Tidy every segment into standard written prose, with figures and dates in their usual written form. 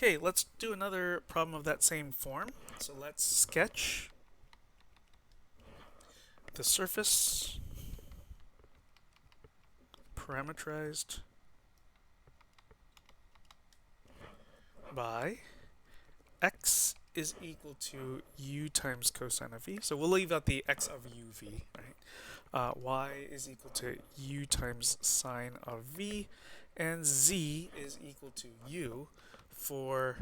Okay, let's do another problem of that same form. So let's sketch the surface parameterized by x is equal to u times cosine of v. So we'll leave out the x of uv, right? Y is equal to u times sine of v, and z is equal to u for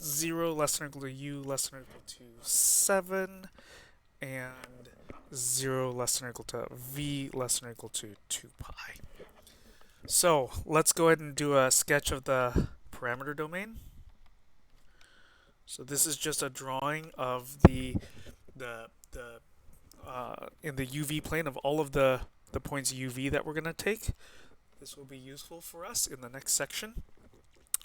0 less than or equal to u less than or equal to 7, and 0 less than or equal to v less than or equal to 2 pi. So let's go ahead and do a sketch of the parameter domain. So this is just a drawing of the in the UV plane of all of the points UV that we're going to take. This will be useful for us in the next section.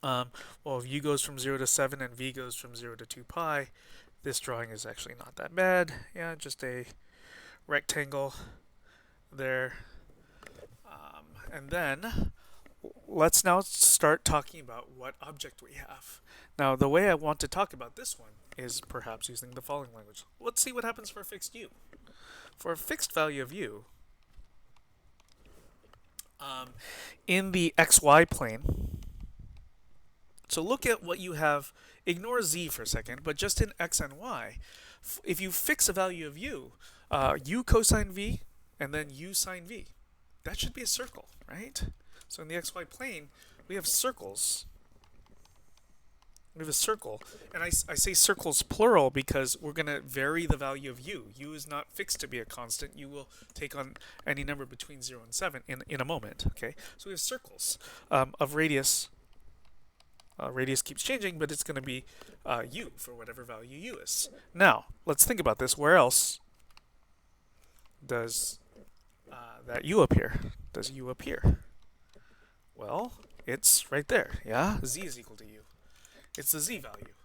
Well, if u goes from 0 to 7 and v goes from 0 to 2 pi, this drawing is actually not that bad. Yeah, just a rectangle there. And then let's now start talking about what object we have. Now, the way I want to talk about this one is perhaps using the following language. Let's see what happens for a fixed u. For a fixed value of u, in the xy plane, so look at what you have, ignore z for a second, but just in x and y, if you fix a value of u, u cosine v, and then u sine v, that should be a circle, right? So in the xy plane, we have circles. We have a circle, and I say circles plural because we're going to vary the value of u. U is not fixed to be a constant. U will take on any number between 0 and 7 in a moment, okay? So we have circles of radius. Radius keeps changing, but it's going to be u for whatever value u is. Now, let's think about this. Where else does that u appear? Does u appear? Well, it's right there, yeah? Z is equal to u. It's the z value.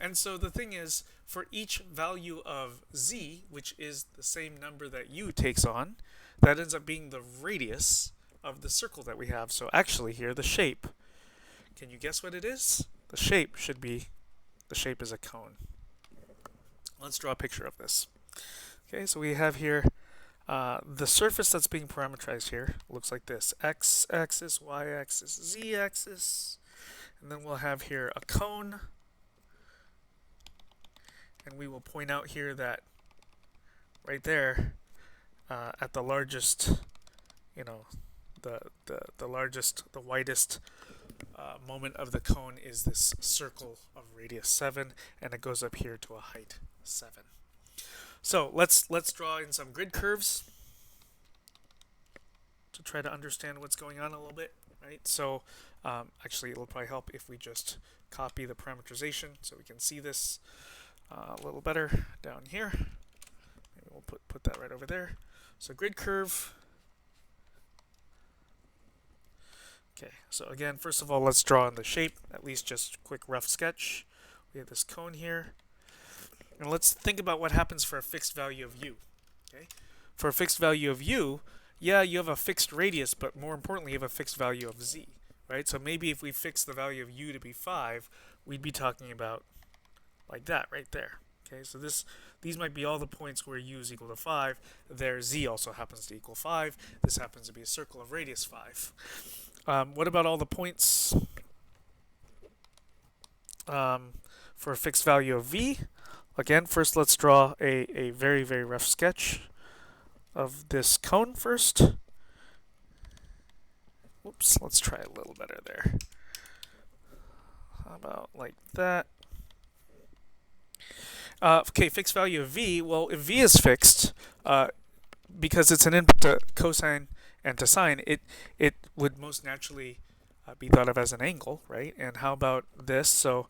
And so the thing is, for each value of z, which is the same number that u takes on, that ends up being the radius of the circle that we have. So actually here, the shape, can you guess what it is? The shape should be, the shape is a cone. Let's draw a picture of this. Okay, so we have here the surface that's being parameterized here looks like this. X-axis, Y-axis, Z-axis. And then we'll have here a cone. And we will point out here that right there at the largest, the largest, the widest moment of the cone is this circle of radius 7, and it goes up here to a height 7. So let's draw in some grid curves to try to understand what's going on a little bit, right? So actually, it'll probably help if we just copy the parameterization so we can see this a little better down here. Maybe we'll put that right over there. So grid curve. Okay, so again, first of all, let's draw in the shape, at least just a quick rough sketch. We have this cone here. And let's think about what happens for a fixed value of u. Okay? For a fixed value of u, yeah, you have a fixed radius, but more importantly, you have a fixed value of z. Right? So maybe if we fix the value of u to be 5, we'd be talking about like that right there. Okay, so these might be all the points where u is equal to 5. There, z also happens to equal 5. This happens to be a circle of radius 5. What about all the points for a fixed value of v? Again, first let's draw a very, very rough sketch of this cone first. Whoops, let's try a little better there. How about like that? Okay, fixed value of v. Well, if v is fixed, because it's an input to cosine and to sine, it would most naturally be thought of as an angle, right? And how about this? So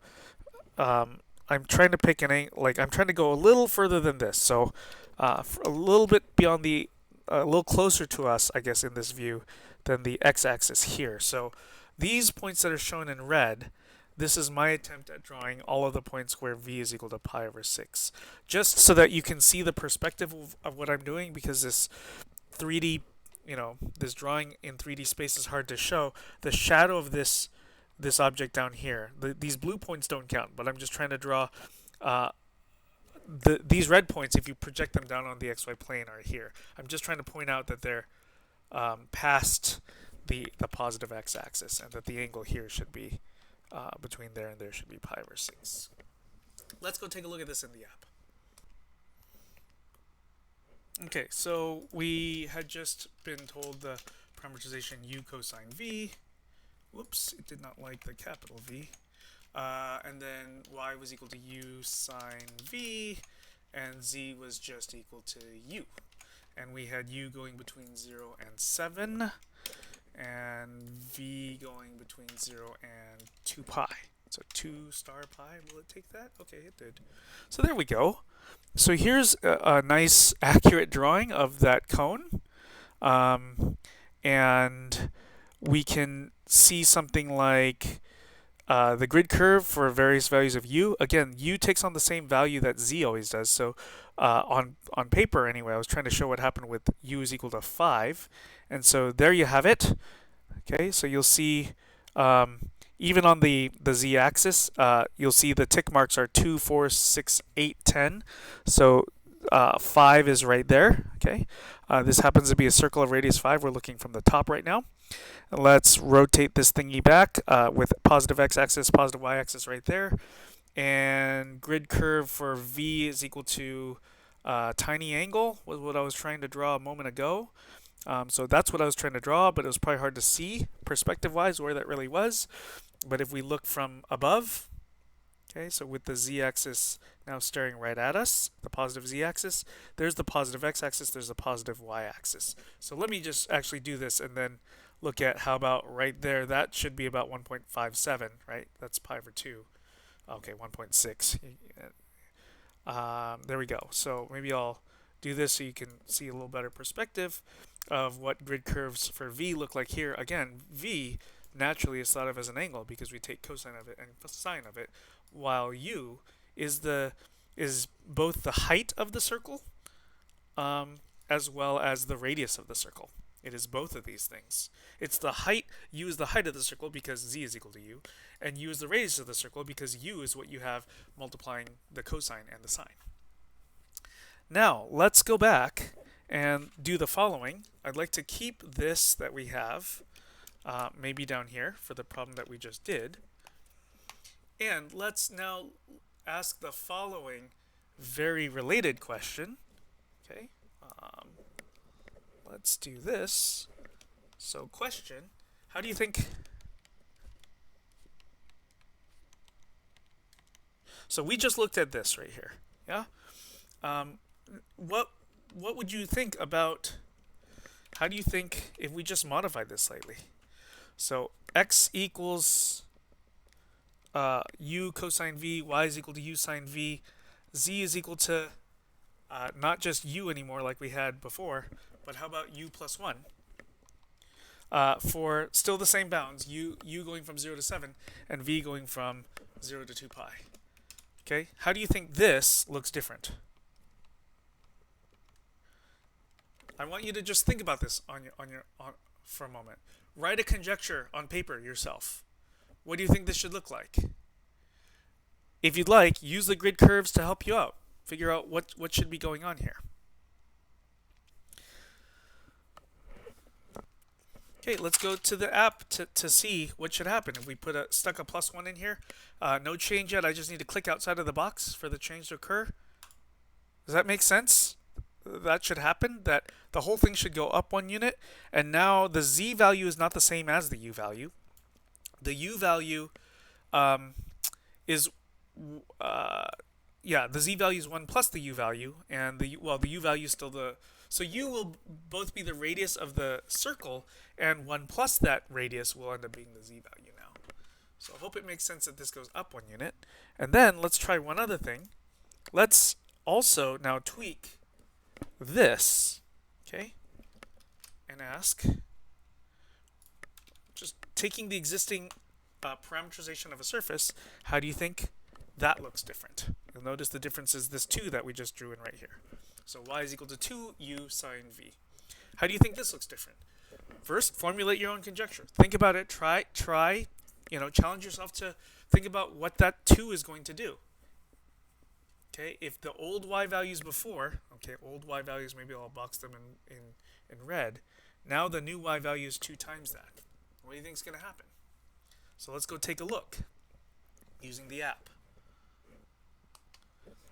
I'm trying to pick an angle, like I'm trying to go a little further than this. So a little bit beyond a little closer to us, I guess, in this view than the x-axis here. So these points that are shown in red, this is my attempt at drawing all of the points where v is equal to pi over 6. Just so that you can see the perspective of what I'm doing, because this 3D, this drawing in 3D space is hard to show. The shadow of this this object down here. These blue points don't count, but I'm just trying to draw these red points, if you project them down on the xy plane, are here. I'm just trying to point out that they're past the positive x-axis, and that the angle here should be between there and there should be pi over 6. Let's go take a look at this in the app. Okay, so we had just been told the parameterization u cosine v. Whoops, it did not like the capital V. And then y was equal to u sine v, and z was just equal to u. And we had u going between 0 and 7, and v going between 0 and 2 pi. So 2 star pi, will it take that? Okay, it did. So there we go. So here's a nice accurate drawing of that cone. And we can see something like the grid curve for various values of u. Again, u takes on the same value that z always does. So on paper, anyway, I was trying to show what happened with u is equal to 5. And so there you have it. Okay, so you'll see even on the z-axis, you'll see the tick marks are 2, 4, 6, 8, 10. So 5 is right there. Okay, this happens to be a circle of radius 5. We're looking from the top right now. Let's rotate this thingy back with positive x-axis, positive y-axis right there. And grid curve for v is equal to tiny angle was what I was trying to draw a moment ago. So that's what I was trying to draw, but it was probably hard to see perspective-wise where that really was. But if we look from above, okay, so with the z-axis now staring right at us, the positive z-axis, there's the positive x-axis, there's the positive y-axis. So let me just actually do this and then look at how about right there. That should be about 1.57, right? That's pi over 2. Okay, 1.6. There we go. So maybe I'll do this so you can see a little better perspective of what grid curves for v look like here. Again, v naturally is thought of as an angle because we take cosine of it and sine of it, while u is both the height of the circle as well as the radius of the circle. It is both of these things. It's the height, u is the height of the circle because z is equal to u, and u is the radius of the circle because u is what you have multiplying the cosine and the sine. Now, let's go back and do the following. I'd like to keep this that we have maybe down here for the problem that we just did. And let's now ask the following very related question. Okay, let's do this. So question, how do you think... So we just looked at this right here, yeah? What would you think about, how do you think if we just modified this slightly? So x equals u cosine v, y is equal to u sine v, z is equal to not just u anymore like we had before, but how about u plus 1? For still the same bounds, u going from 0 to 7 and v going from 0 to 2 pi. Okay, how do you think this looks different? I want you to just think about this for a moment. Write a conjecture on paper yourself. What do you think this should look like? If you'd like, use the grid curves to help you out. Figure out what should be going on here. Okay, let's go to the app to see what should happen. If we stuck a +1 in here, no change yet. I just need to click outside of the box for the change to occur. Does that make sense? That should happen, that the whole thing should go up 1 unit, and now the z value is not the same as the u value. The u value is, the z value is 1 plus the u value, and the u value is still the, so u will both be the radius of the circle, and 1 plus that radius will end up being the z value now. So I hope it makes sense that this goes up 1 unit. And then let's try one other thing. Let's also now tweak this, okay, and ask, just taking the existing parameterization of a surface, how do you think that looks different? You'll notice the difference is this 2 that we just drew in right here. So y is equal to 2 u sine v. How do you think this looks different? First, formulate your own conjecture. Think about it. Try challenge yourself to think about what that 2 is going to do. Okay, if the old y values before, okay, old y values, maybe I'll box them in red. Now the new y value is 2 times that. What do you think is going to happen? So let's go take a look using the app.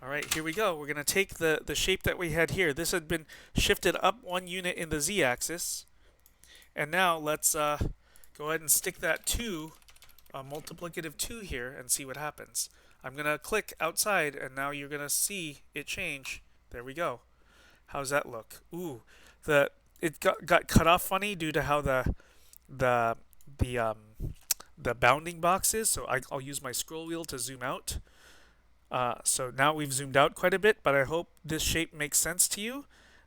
All right, here we go. We're going to take the shape that we had here. This had been shifted up 1 unit in the z-axis. And now let's go ahead and stick that 2, multiplicative 2 here, and see what happens. I'm going to click outside, and now you're going to see it change. There we go. How's that look? Ooh, it got cut off funny due to how the bounding box is. So I'll use my scroll wheel to zoom out. So now we've zoomed out quite a bit, but I hope this shape makes sense to you.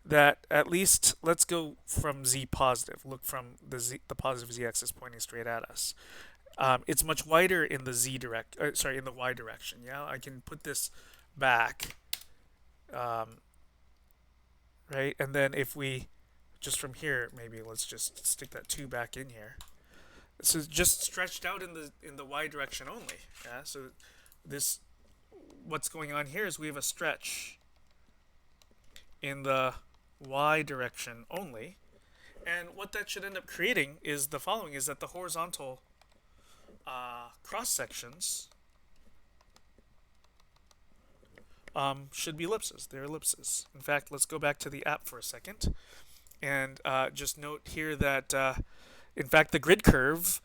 That at least, let's go from z positive. Look from the positive z-axis pointing straight at us. It's much wider in the in the y direction. Yeah, I can put this back, right? And then if we just from here, maybe let's just stick that 2 back in here. This is just stretched out in the y direction only. Yeah, so what's going on here is we have a stretch in the y direction only, and what that should end up creating is the following: is that the horizontal cross sections should be ellipses. They're ellipses. In fact, let's go back to the app for a second and just note here that in fact the grid curve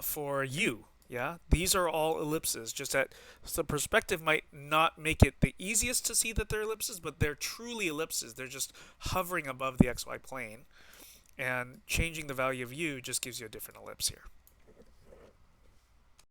for u, yeah, these are all ellipses. Just that the perspective might not make it the easiest to see that they're ellipses, but they're truly ellipses. They're just hovering above the xy plane, and changing the value of u just gives you a different ellipse here.